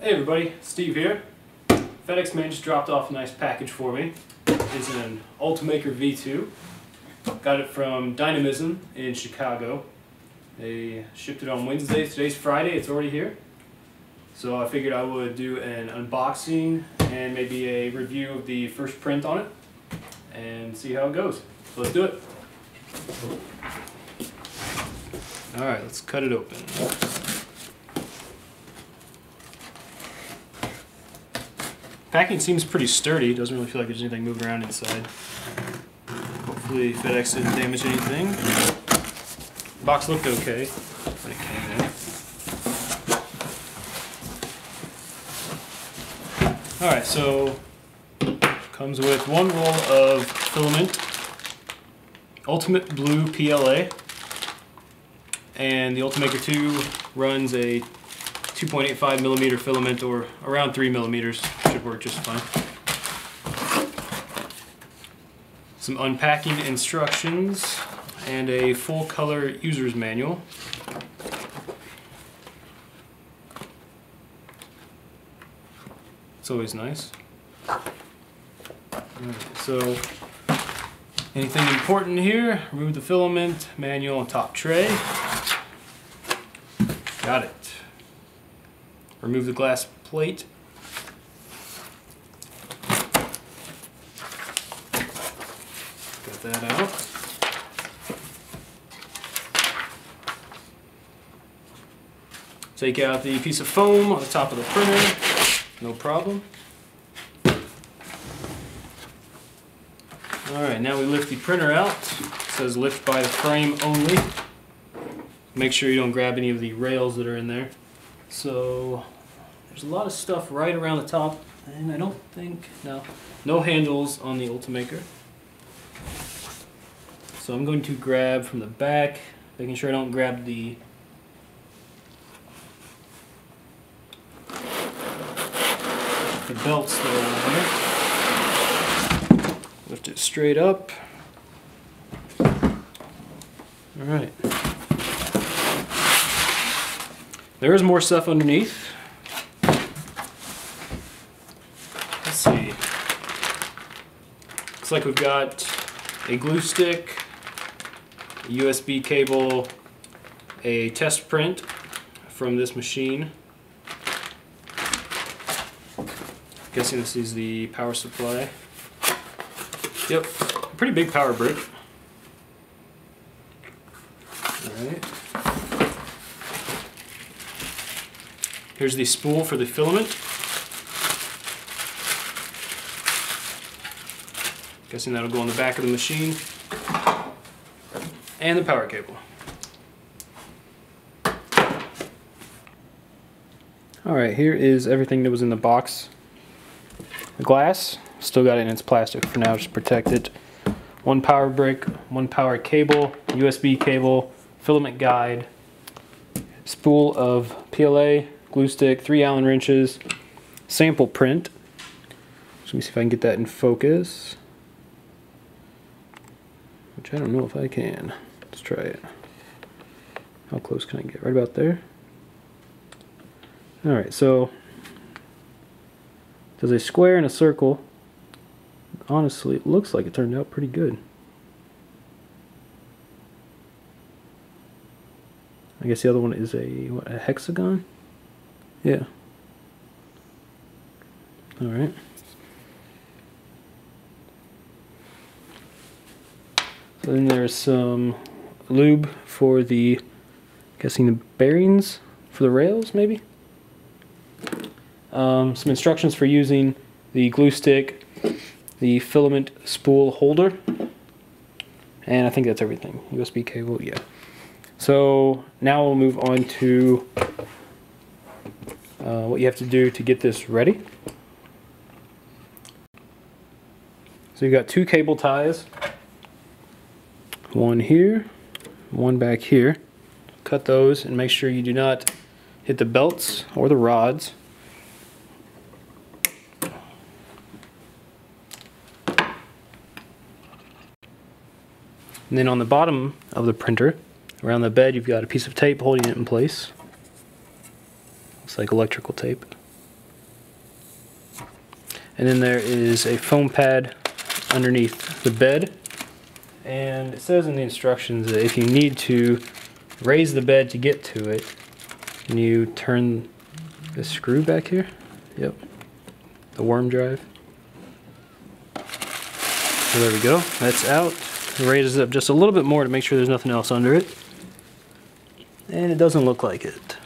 Hey everybody, Steve here. FedEx man just dropped off a nice package for me. It's an Ultimaker V2. Got it from Dynamism in Chicago. They shipped it on Wednesday. Today's Friday, it's already here. So I figured I would do an unboxing and maybe a review of the first print on it and see how it goes. So let's do it. Alright, let's cut it open. Packing seems pretty sturdy. Doesn't really feel like there's anything moving around inside. Hopefully FedEx didn't damage anything. The box looked okay when it came in. Alright, so comes with one roll of filament, Ultimate Blue PLA, and the Ultimaker 2 runs a 2.85mm filament, or around 3mm. Should work just fine. Some unpacking instructions and a full color user's manual. It's always nice. Alright, so anything important here? Remove the filament, manual, and top tray. Got it. Remove the glass plate. Got that out. Take out the piece of foam on the top of the printer. No problem. Alright, now we lift the printer out. It says lift by the frame only. Make sure you don't grab any of the rails that are in there. So there's a lot of stuff right around the top, and I don't think, no handles on the Ultimaker. So I'm going to grab from the back, making sure I don't grab the belts that are on there. Lift it straight up. Alright. There is more stuff underneath. Let's see. Looks like we've got a glue stick, a USB cable, a test print from this machine. Guessing this is the power supply. Yep, pretty big power brick. Alright. Here's the spool for the filament. Guessing that'll go on the back of the machine. And the power cable. Alright, here is everything that was in the box. The glass, still got it in its plastic for now, just protect it. One power brick, one power cable, USB cable, filament guide, spool of PLA, glue stick, 3 Allen wrenches, sample print. So let me see if I can get that in focus. Which I don't know if I can. Let's try it. How close can I get? Right about there. Alright, so there's a square and a circle. Honestly, it looks like it turned out pretty good. I guess the other one is a hexagon? Yeah. Alright. So then there's some lube for the, guessing the bearings for the rails, maybe? Some instructions for using the glue stick, the filament spool holder, and I think that's everything. USB cable, yeah. So now we'll move on to what you have to do to get this ready. So you've got 2 cable ties, one here, one back here. Cut those and make sure you do not hit the belts or the rods. And then on the bottom of the printer, around the bed, you've got a piece of tape holding it in place. Looks like electrical tape. And then there is a foam pad underneath the bed. And it says in the instructions that if you need to raise the bed to get to it, and you turn the screw back here. Yep. The worm drive. So there we go. That's out. It raises it up just a little bit more to make sure there's nothing else under it. And it doesn't look like it.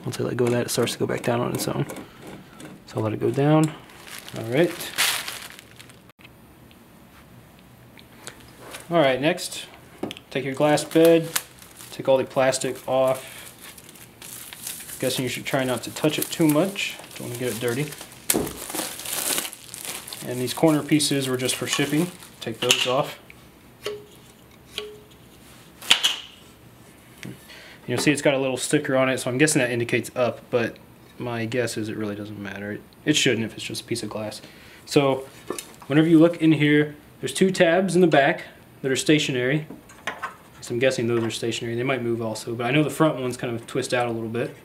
Once I let go of that, it starts to go back down on its own. So I'll let it go down. Alright. Alright, next, take your glass bed, take all the plastic off. Guessing you should try not to touch it too much. Don't want to get it dirty. And these corner pieces were just for shipping. Take those off. You'll see it's got a little sticker on it, so I'm guessing that indicates up, but my guess is it really doesn't matter. It shouldn't if it's just a piece of glass. So whenever you look in here, there's two tabs in the back that are stationary. So I'm guessing those are stationary. They might move also, but I know the front ones kind of twist out a little bit.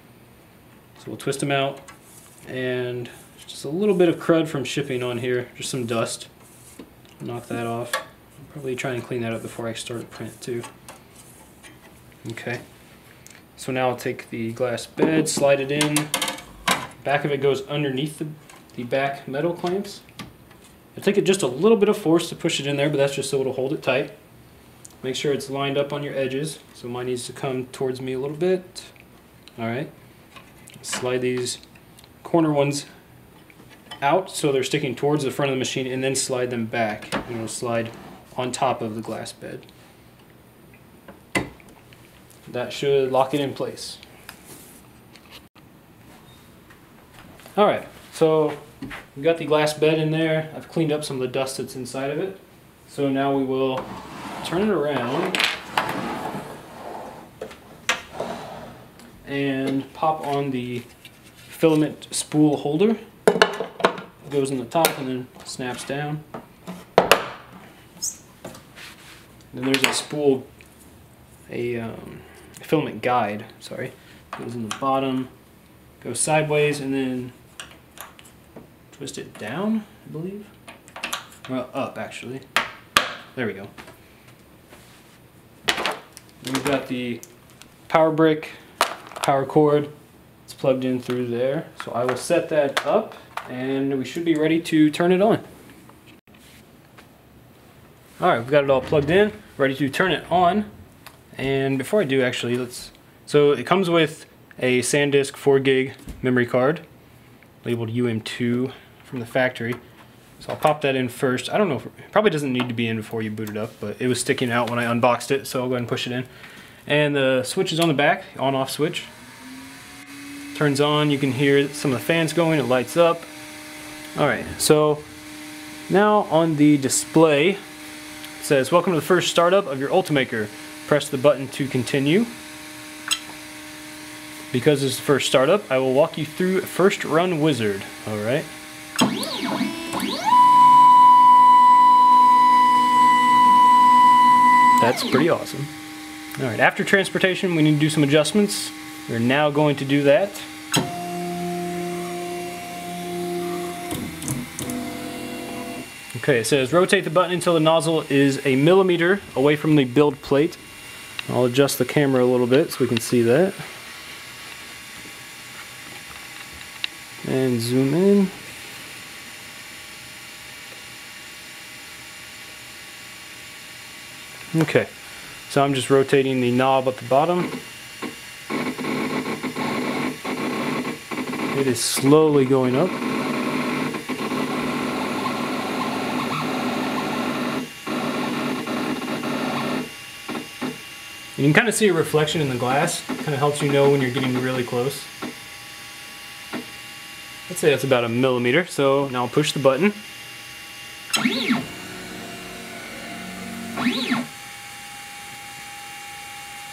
So we'll twist them out, and just a little bit of crud from shipping on here, just some dust. Knock that off. I'll probably try and clean that up before I start to print too. Okay. So now I'll take the glass bed, slide it in. Back of it goes underneath the back metal clamps. It'll take it just a little bit of force to push it in there, but that's just so it'll hold it tight. Make sure it's lined up on your edges. So mine needs to come towards me a little bit. Alright. Slide these corner ones out so they're sticking towards the front of the machine, and then slide them back, and it'll slide on top of the glass bed. That should lock it in place. Alright, so we've got the glass bed in there. I've cleaned up some of the dust that's inside of it. So now we will turn it around and pop on the filament spool holder. It goes in the top and then snaps down. Then there's a spool, filament guide, sorry. Goes in the bottom, goes sideways, and then twist it down, I believe. Well, up actually. There we go. Then we've got the power brick, power cord. It's plugged in through there. So I will set that up, and we should be ready to turn it on. Alright, we've got it all plugged in, ready to turn it on. And before I do, actually, so it comes with a SanDisk 4 gig memory card labeled UM2 from the factory. So I'll pop that in first. I don't know if it probably doesn't need to be in before you boot it up, but it was sticking out when I unboxed it, so I'll go ahead and push it in. And the switch is on the back, on-off switch. Turns on, you can hear some of the fans going, it lights up. Alright, so now on the display, it says, "Welcome to the first startup of your Ultimaker. Press the button to continue." Because it's the first startup, I will walk you through First Run Wizard. Alright. That's pretty awesome. Alright, after transportation, we need to do some adjustments. We're now going to do that. Okay, it says rotate the button until the nozzle is a millimeter away from the build plate. I'll adjust the camera a little bit so we can see that. And zoom in. Okay, so I'm just rotating the knob at the bottom. It is slowly going up. And you can kind of see a reflection in the glass. Kind of helps you know when you're getting really close. Let's say that's about a millimeter. So now I'll push the button.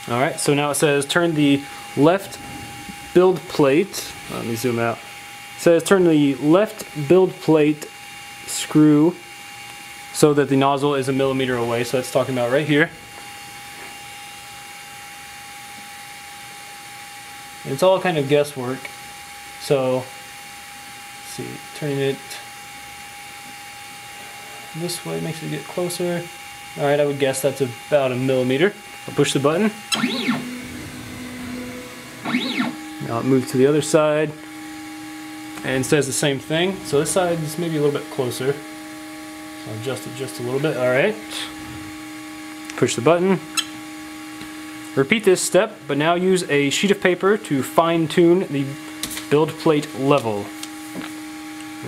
Alright, so now it says turn the left build plate. Let me zoom out. It says turn the left build plate screw so that the nozzle is a millimeter away. So that's talking about right here. It's all kind of guesswork. So, let's see, turning it this way, makes it get closer. Alright, I would guess that's about 1 millimeter. I'll push the button. Now it moves to the other side and says the same thing. So this side is maybe a little bit closer. So I'll adjust it just a little bit. Alright. Push the button. Repeat this step, but now use a sheet of paper to fine-tune the build plate level.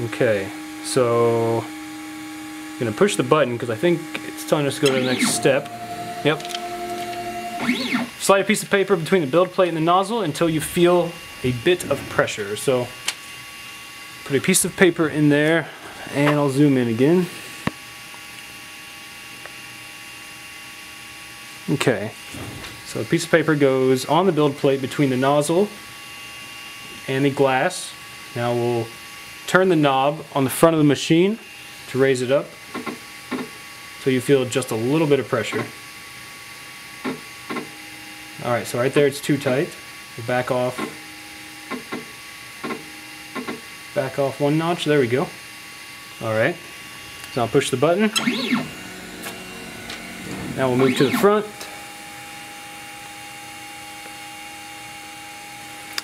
Okay, so I'm going to push the button because I think it's telling us to go to the next step. Yep. Slide a piece of paper between the build plate and the nozzle until you feel a bit of pressure. So put a piece of paper in there and I'll zoom in again. Okay, so a piece of paper goes on the build plate between the nozzle and the glass. Now we'll turn the knob on the front of the machine to raise it up so you feel just a little bit of pressure. Alright, so right there it's too tight. We'll back off 1 notch. There we go. Alright, so I'll push the button. Now we'll move to the front.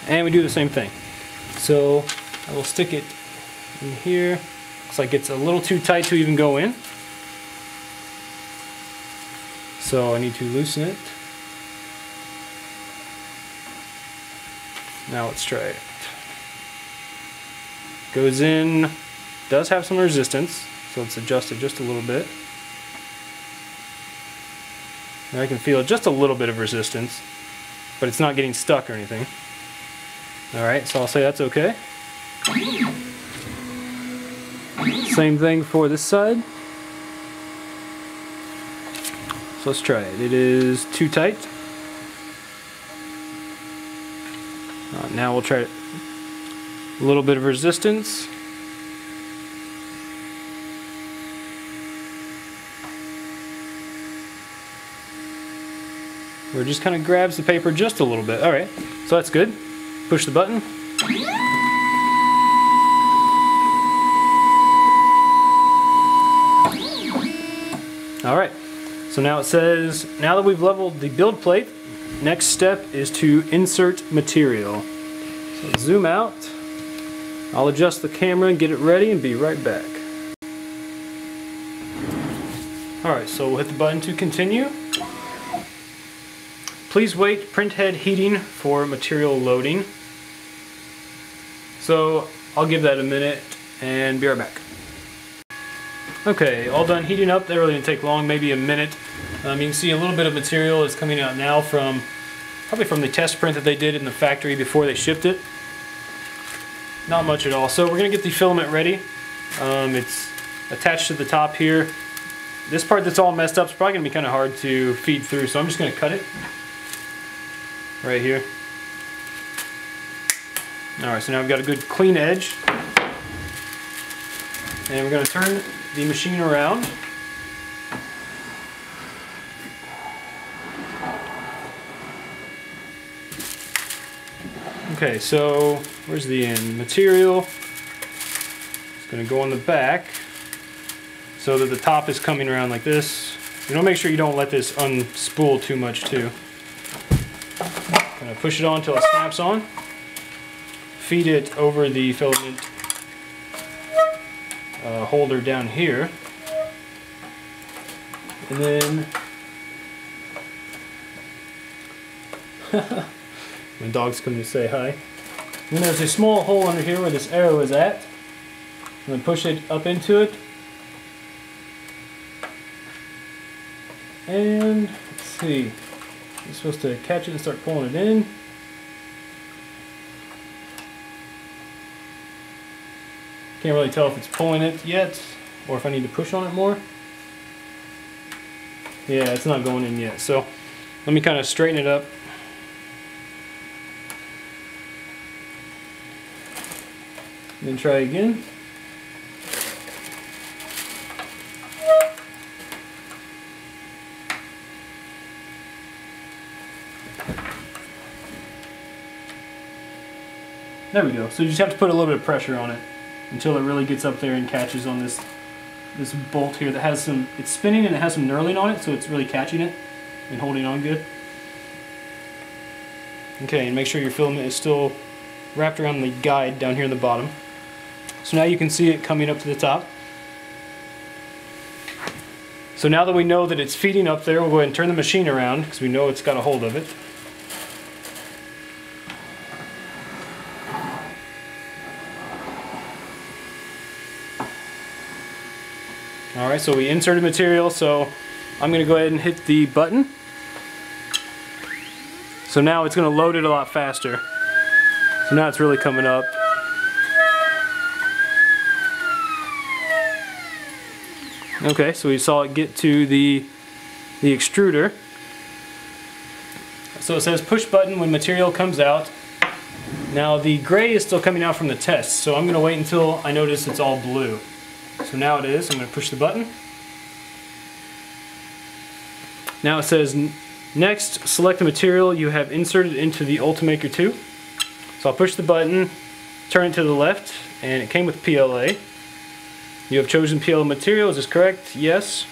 And we do the same thing. So I will stick it in here. Looks like it's a little too tight to even go in. So I need to loosen it. Now let's try it. Goes in, does have some resistance, so let's adjust it just a little bit. And I can feel just a little bit of resistance, but it's not getting stuck or anything. Alright, so I'll say that's okay. Same thing for this side. So let's try it. It is too tight. Now we'll try it. A little bit of resistance. Where it just kind of grabs the paper just a little bit. Alright, so that's good. Push the button. Alright, so now it says, now that we've leveled the build plate, next step is to insert material. So zoom out. I'll adjust the camera and get it ready and be right back. Alright, so we'll hit the button to continue. Please wait printhead heating for material loading. So I'll give that a minute and be right back. Okay, all done heating up. That really didn't take long, maybe a minute. You can see a little bit of material is coming out now from, probably from the test print that they did in the factory before they shipped it. Not much at all. So we're going to get the filament ready. It's attached to the top here. This part that's all messed up is probably going to be kind of hard to feed through, so I'm just going to cut it right here. Alright, so now I've got a good clean edge. And we're going to turn the machine around. Okay, so where's the end? Material. It's going to go on the back so that the top is coming around like this. You want to make sure you don't let this unspool too much too. Kind of push it on until it snaps on. Feed it over the filament holder down here. And then my dog's coming to say hi. And then there's a small hole under here where this arrow is at. I'm going to push it up into it. And let's see. You're supposed to catch it and start pulling it in. Can't really tell if it's pulling it yet or if I need to push on it more. Yeah, it's not going in yet. So let me kind of straighten it up. And then try again. There we go. So you just have to put a little bit of pressure on it until it really gets up there and catches on this this bolt here that has some, it's spinning and it has some knurling on it, so it's really catching it and holding on good. Okay, and make sure your filament is still wrapped around the guide down here in the bottom. So now you can see it coming up to the top. So now that we know that it's feeding up there, we'll go ahead and turn the machine around because we know it's got a hold of it. Alright, so we inserted material, so I'm going to go ahead and hit the button. So now it's going to load it a lot faster. So now it's really coming up. Okay, so we saw it get to the extruder. So it says push button when material comes out. Now the gray is still coming out from the test, so I'm going to wait until I notice it's all blue. So now it is. I'm going to push the button. Now it says next select the material you have inserted into the Ultimaker 2. So I'll push the button, turn it to the left, and it came with PLA. You have chosen PLA material, is this correct? Yes.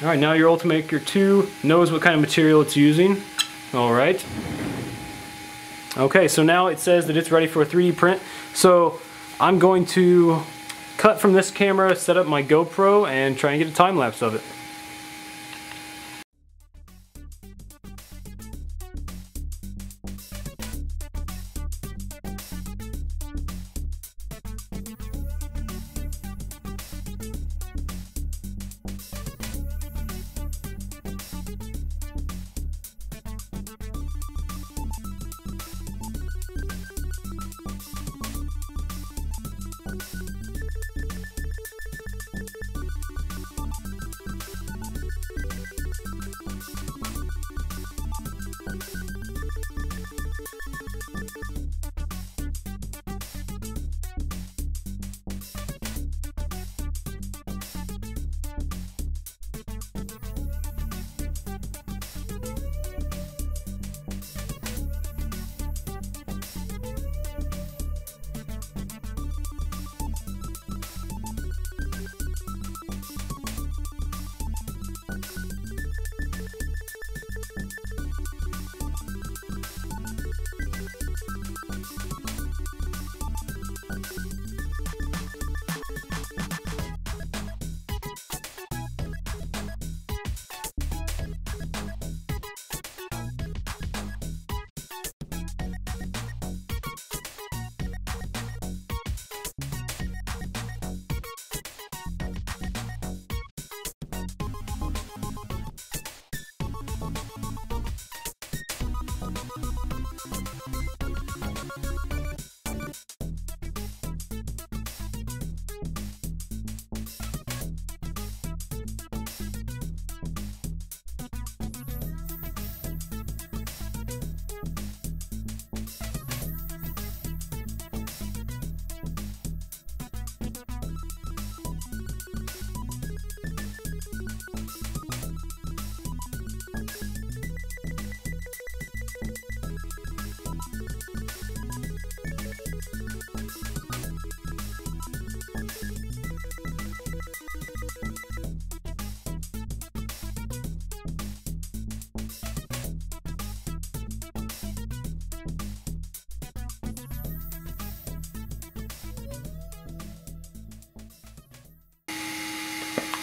Alright, now your Ultimaker 2 knows what kind of material it's using. Alright. Okay, so now it says that it's ready for a 3D print. So I'm going to cut from this camera, set up my GoPro, and try and get a time lapse of it.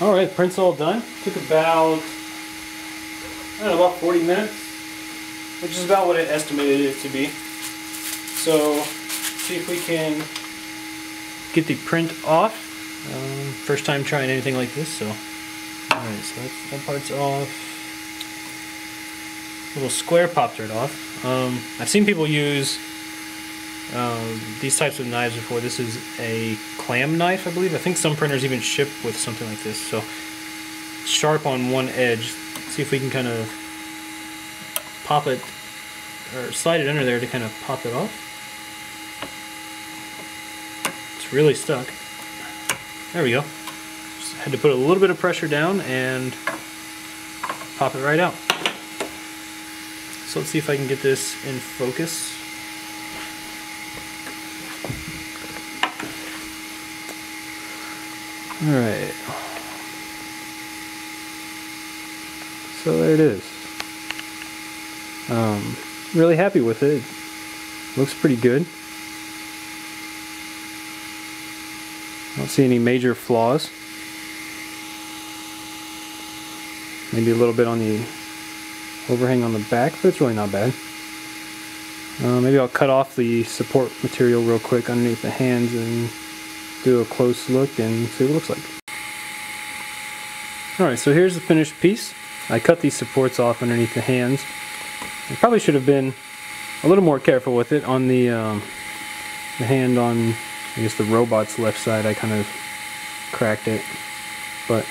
Alright, print's all done. Took about, I don't know, about 40 minutes, which is about what I estimated it to be. So, see if we can get the print off. First time trying anything like this, so. Alright, so that part's off. Little square popped right off. I've seen people use these types of knives before. This is a clam knife, I believe. I think some printers even ship with something like this. So sharp on one edge. See if we can kind of pop it or slide it under there to kind of pop it off. It's really stuck. There we go. Just had to put a little bit of pressure down and pop it right out. So let's see if I can get this in focus. Alright. So there it is. Really happy with it. Looks pretty good. I don't see any major flaws. Maybe a little bit on the overhang on the back, but it's really not bad. Maybe I'll cut off the support material real quick underneath the hands and do a close look and see what it looks like. Alright, so here's the finished piece. I cut these supports off underneath the hands. I probably should have been a little more careful with it on the hand on, I guess, the robot's left side. I kind of cracked it, but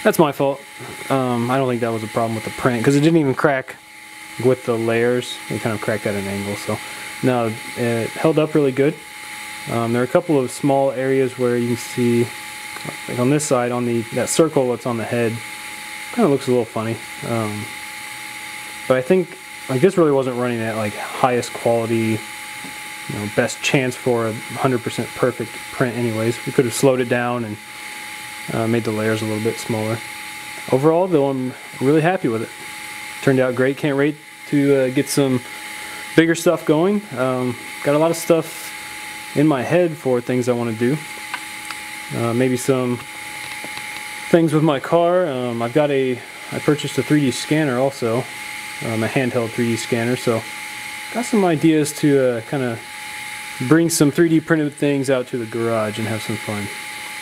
that's my fault. I don't think that was a problem with the print because it didn't even crack with the layers. It kind of cracked at an angle, so no, it held up really good. There are a couple of small areas where you can see, like on this side, on that circle that's on the head, kind of looks a little funny. But I think like this really wasn't running at like highest quality, best chance for a 100% perfect print anyways. We could have slowed it down and made the layers a little bit smaller. Overall though, I'm really happy with it. Turned out great. Can't wait to get some bigger stuff going. Got a lot of stuff in my head for things I want to do. Maybe some things with my car. I purchased a 3D scanner also. A handheld 3D scanner, so got some ideas to kind of bring some 3D printed things out to the garage and have some fun.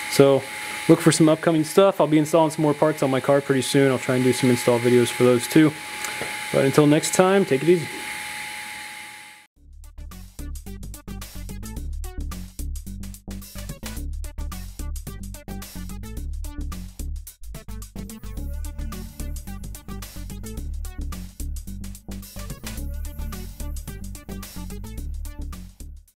So look for some upcoming stuff. I'll be installing some more parts on my car pretty soon. I'll try and do some install videos for those too. But until next time, take it easy.